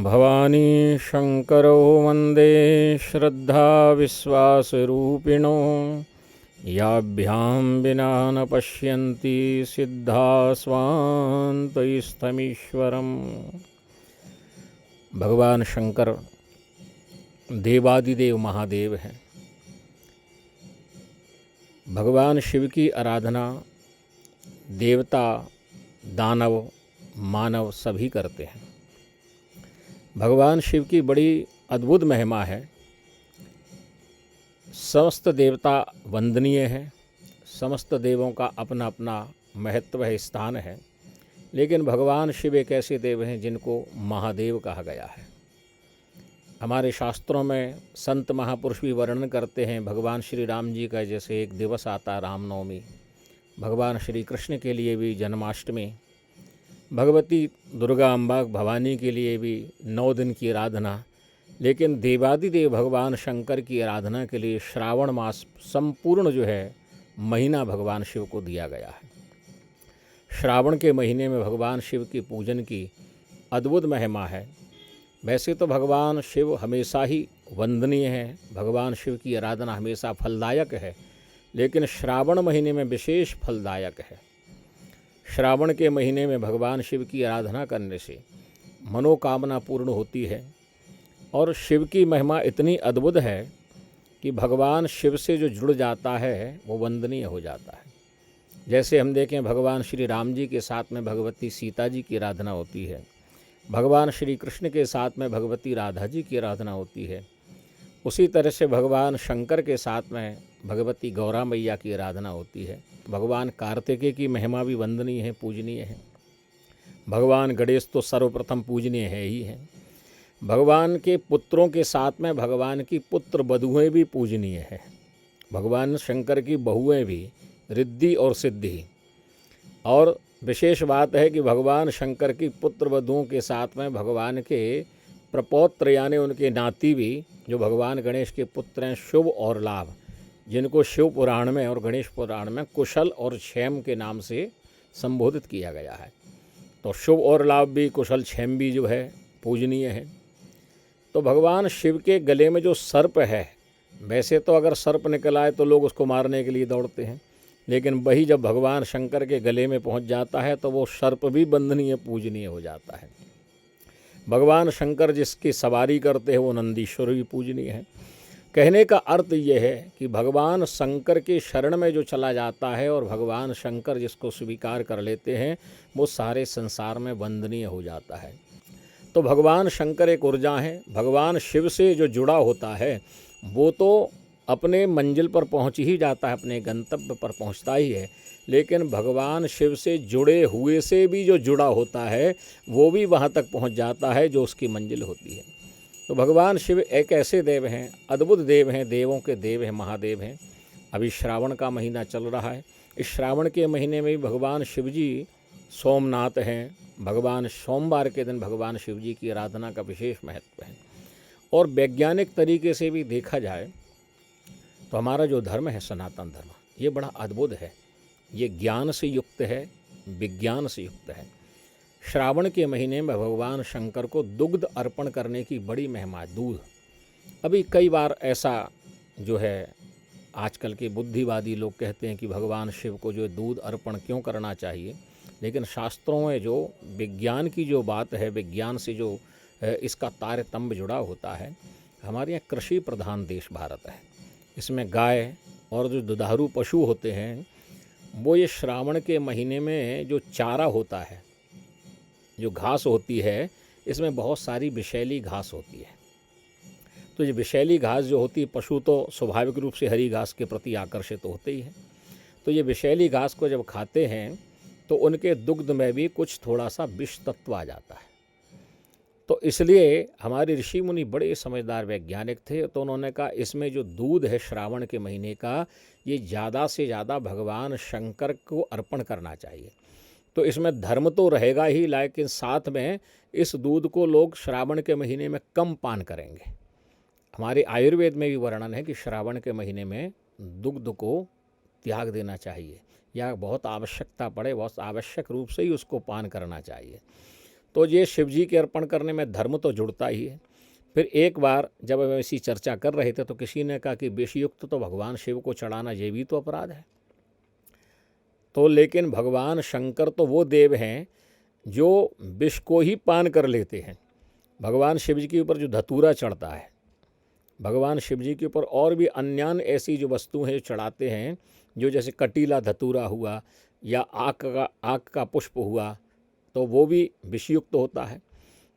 भवानी शंकरो वंदे श्रद्धाविश्वासरूपिणो याभ्यां विना न पश्यन्ति सिद्धा स्वान्तस्थमीश्वरम्। भगवान शंकर देवादिदेव महादेव हैं। भगवान शिव की आराधना देवता, दानव, मानव सभी करते हैं। भगवान शिव की बड़ी अद्भुत महिमा है। समस्त देवता वंदनीय हैं, समस्त देवों का अपना अपना महत्व है, स्थान है। लेकिन भगवान शिव एक ऐसे देव हैं जिनको महादेव कहा गया है। हमारे शास्त्रों में संत महापुरुष भी वर्णन करते हैं। भगवान श्री राम जी का जैसे एक दिवस आता रामनवमी, भगवान श्री कृष्ण के लिए भी जन्माष्टमी, भगवती दुर्गा अम्बा भवानी के लिए भी 9 दिन की आराधना। लेकिन देवादिदेव भगवान शंकर की आराधना के लिए श्रावण मास संपूर्ण जो है महीना भगवान शिव को दिया गया है। श्रावण के महीने में भगवान शिव की पूजन की अद्भुत महिमा है। वैसे तो भगवान शिव हमेशा ही वंदनीय हैं, भगवान शिव की आराधना हमेशा फलदायक है, लेकिन श्रावण महीने में विशेष फलदायक है। श्रावण के महीने में भगवान शिव की आराधना करने से मनोकामना पूर्ण होती है। और शिव की महिमा इतनी अद्भुत है कि भगवान शिव से जो जुड़ जाता है वो वंदनीय हो जाता है। जैसे हम देखें, भगवान श्री राम जी के साथ में भगवती सीता जी की आराधना होती है, भगवान श्री कृष्ण के साथ में भगवती राधा जी की आराधना होती है। उसी तरह से भगवान शंकर के साथ में भगवती गौरा मैया की आराधना होती है। भगवान कार्तिकेय की महिमा भी वंदनीय है, पूजनीय है। भगवान गणेश तो सर्वप्रथम पूजनीय है ही है। भगवान के पुत्रों के साथ में भगवान की पुत्र बधुएँ भी पूजनीय है। भगवान शंकर की बहुएँ भी रिद्धि और सिद्धि। और विशेष बात है कि भगवान शंकर की पुत्र वधुओं के साथ में भगवान के प्रपौत्र यानी उनके नाती भी जो भगवान गणेश के पुत्र हैं, शुभ और लाभ, जिनको शिव पुराण में और गणेश पुराण में कुशल और क्षेम के नाम से संबोधित किया गया है। तो शुभ और लाभ भी, कुशल क्षेम भी जो है पूजनीय है। तो भगवान शिव के गले में जो सर्प है, वैसे तो अगर सर्प निकल आए तो लोग उसको मारने के लिए दौड़ते हैं, लेकिन वही जब भगवान शंकर के गले में पहुंच जाता है तो वो सर्प भी वंदनीय पूजनीय हो जाता है। भगवान शंकर जिसकी सवारी करते हैं वो नंदीश्वर भी पूजनीय है। कहने का अर्थ ये है कि भगवान शंकर के शरण में जो चला जाता है और भगवान शंकर जिसको स्वीकार कर लेते हैं वो सारे संसार में वंदनीय हो जाता है। तो भगवान शंकर एक ऊर्जा है। भगवान शिव से जो जुड़ा होता है वो तो अपने मंजिल पर पहुंच ही जाता है, अपने गंतव्य पर पहुंचता ही है। लेकिन भगवान शिव से जुड़े हुए से भी जो जुड़ा होता है वो भी वहां तक पहुंच जाता है जो उसकी मंजिल होती है। तो भगवान शिव एक ऐसे देव हैं, अद्भुत देव हैं, देवों के देव हैं, महादेव हैं। अभी श्रावण का महीना चल रहा है। इस श्रावण के महीने में भी भगवान शिव जी सोमनाथ हैं। भगवान सोमवार के दिन भगवान शिव जी की आराधना का विशेष महत्व है। और वैज्ञानिक तरीके से भी देखा जाए तो हमारा जो धर्म है सनातन धर्म, ये बड़ा अद्भुत है। ये ज्ञान से युक्त है, विज्ञान से युक्त है। श्रावण के महीने में भगवान शंकर को दुग्ध अर्पण करने की बड़ी महिमा है। दूध, अभी कई बार ऐसा जो है आजकल के बुद्धिवादी लोग कहते हैं कि भगवान शिव को जो दूध अर्पण क्यों करना चाहिए, लेकिन शास्त्रों में जो विज्ञान की जो बात है, विज्ञान से जो इसका तारतम्य जुड़ा होता है। हमारे यहाँ कृषि प्रधान देश भारत है। इसमें गाय और जो दुधारू पशु होते हैं वो ये श्रावण के महीने में जो चारा होता है, जो घास होती है, इसमें बहुत सारी विषैली घास होती है। तो ये विषैली घास जो होती है, पशु तो स्वाभाविक रूप से हरी घास के प्रति आकर्षित होते ही हैं। तो ये विषैली घास को जब खाते हैं तो उनके दुग्ध में भी कुछ थोड़ा सा विष तत्व आ जाता है। तो इसलिए हमारे ऋषि मुनि बड़े समझदार वैज्ञानिक थे। तो उन्होंने कहा इसमें जो दूध है श्रावण के महीने का, ये ज़्यादा से ज़्यादा भगवान शंकर को अर्पण करना चाहिए। तो इसमें धर्म तो रहेगा ही, लेकिन साथ में इस दूध को लोग श्रावण के महीने में कम पान करेंगे। हमारे आयुर्वेद में भी वर्णन है कि श्रावण के महीने में दुग्ध को त्याग देना चाहिए, या बहुत आवश्यकता पड़े बहुत आवश्यक रूप से ही उसको पान करना चाहिए। तो ये शिव जी के अर्पण करने में धर्म तो जुड़ता ही है। फिर एक बार जब हम ऐसी चर्चा कर रहे थे तो किसी ने कहा कि विषयुक्त तो भगवान शिव को चढ़ाना ये भी तो अपराध है। तो लेकिन भगवान शंकर तो वो देव हैं जो विष को ही पान कर लेते हैं। भगवान शिव जी के ऊपर जो धतूरा चढ़ता है, भगवान शिव जी के ऊपर और भी अन्यान ऐसी जो वस्तु हैं जो चढ़ाते हैं, जो जैसे कटीला धतूरा हुआ या आक का पुष्प हुआ, तो वो भी विषयुक्त होता है।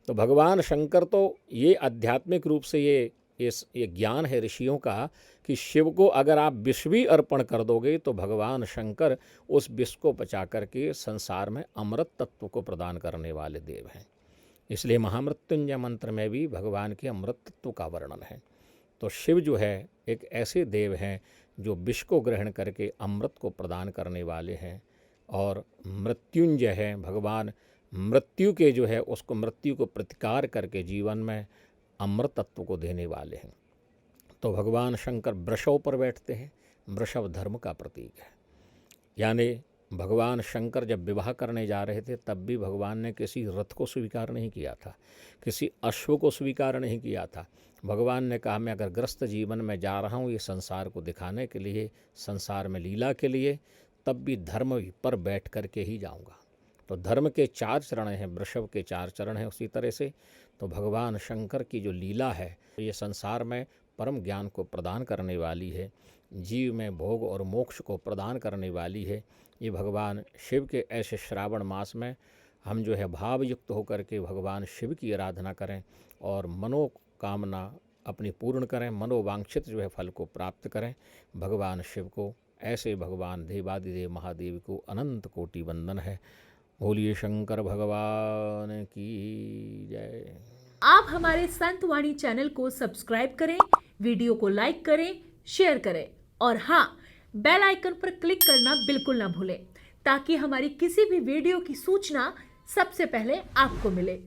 तो भगवान शंकर तो ये आध्यात्मिक रूप से ये ज्ञान है ऋषियों का कि शिव को अगर आप विष भी अर्पण कर दोगे तो भगवान शंकर उस विष को बचा करके संसार में अमृत तत्व को प्रदान करने वाले देव हैं। इसलिए महामृत्युंजय मंत्र में भी भगवान के अमृत तत्व का वर्णन है। तो शिव जो है एक ऐसे देव हैं जो विष को ग्रहण करके अमृत को प्रदान करने वाले हैं, और मृत्युंजय है, भगवान मृत्यु के जो है उसको मृत्यु को प्रतिकार करके जीवन में अमृत तत्व को देने वाले हैं। तो भगवान शंकर वृषभ पर बैठते हैं, वृषभ धर्म का प्रतीक है। यानी भगवान शंकर जब विवाह करने जा रहे थे तब भी भगवान ने किसी रथ को स्वीकार नहीं किया था, किसी अश्व को स्वीकार नहीं किया था। भगवान ने कहा मैं अगर ग्रस्त जीवन में जा रहा हूँ ये संसार को दिखाने के लिए, संसार में लीला के लिए, तब भी धर्म पर बैठ कर के ही जाऊँगा। तो धर्म के 4 चरण हैं, वृषभ के 4 चरण हैं। उसी तरह से तो भगवान शंकर की जो लीला है ये संसार में परम ज्ञान को प्रदान करने वाली है, जीव में भोग और मोक्ष को प्रदान करने वाली है। ये भगवान शिव के ऐसे श्रावण मास में हम जो है भावयुक्त होकर के भगवान शिव की आराधना करें और मनोकामना अपनी पूर्ण करें, मनोवांछित जो है फल को प्राप्त करें। भगवान शिव को, ऐसे भगवान देवादिदेव महादेव को अनंत कोटि वंदन है। बोलिए शंकर भगवान की जय। आप हमारे संत वाणी चैनल को सब्सक्राइब करें, वीडियो को लाइक करें, शेयर करें और हाँ, बेल आइकन पर क्लिक करना बिल्कुल ना भूलें ताकि हमारी किसी भी वीडियो की सूचना सबसे पहले आपको मिले।